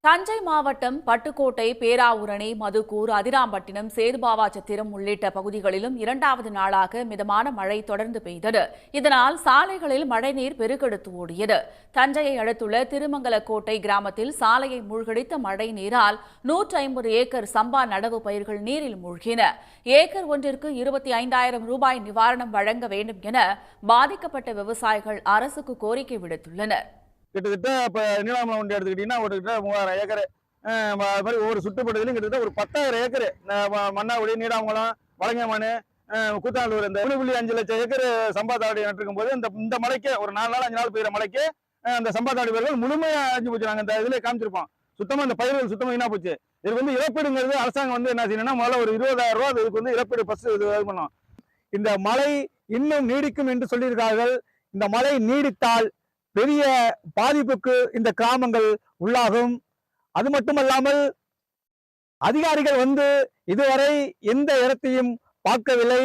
தஞ்சை மாவட்டம் பட்டுக்கோட்டை, பேராவூரணி, மதுக்கூர், அதிராம்பட்டினம், சேதுபாவாசத்திரம் உள்ளிட்ட பகுதிகளிலும் இரண்டாவது நாளாக மிதமான மழை தொடர்ந்து பெய்தது. இதனால் சாலைகளில் மழைநீர் பெருக்கெடுத்து ஓடியது. தஞ்சையை அடுத்துள்ள திருமங்கலக்கோட்டை கிராமத்தில் சாலையை மூழ்கடித்த மழை நீரால் 150 ஏக்கர் சம்பா நடவு பயிர்கள் நீரில் மூழ்கின. ஏக்கர் ஒன்றிற்கு 25,000 ரூபாய் நிவாரணம் வழங்க வேண்டும் என பாதிக்கப்பட்ட விவசாயிகள் அரசுக்கு கோரிக்கை விடுத்துள்ளனர். கிட்டத்தட்ட இப்போ நீலாமலை ஒன்று எடுத்துக்கிட்டீங்கன்னா ஒரு கிட்ட 3000 ஏக்கர் அது மாதிரி ஒவ்வொரு சுற்றுப்பட்டதுலையும் கிட்டத்தட்ட ஒரு 10,000 ஏக்கர் மன்னாகுடி, நீடாமங்கலம், வலங்கைமான், கூத்தாண்டூர் இந்த 1.5 லட்சம் ஏக்கர் சம்பா தாவடி நட்டிருக்கும் போது இந்த மலைக்கு ஒரு 4 நாள் 5 நாள் பெய்கிற மலைக்கு அந்த சம்பா தாவடி பயிர்கள் முழுமையாக அழிஞ்சு போச்சு. நாங்கள் இந்த இதில் காமிச்சிருப்போம். சுத்தமாக இந்த பயிர்கள் சுத்தமாக வீணா போச்சு. இதுக்கு இழப்பீடுங்கிறது அரசாங்கம் என்ன செய்யணும்னா முதல்ல ஒரு 20,000 ரூபா இதுக்கு இழப்பீடு ஃபர்ஸ்ட் இது பண்ணணும். இந்த மழை இன்னும் நீடிக்கும் என்று சொல்லியிருக்கார்கள். இந்த மழை நீடித்தால் பெரிய பாதிப்புக்கு இந்த கிராமங்கள் உள்ளாகும். அது மட்டுமல்லாமல் அதிகாரிகள் இதுவரை எந்த இடத்தையும் பார்க்கவில்லை.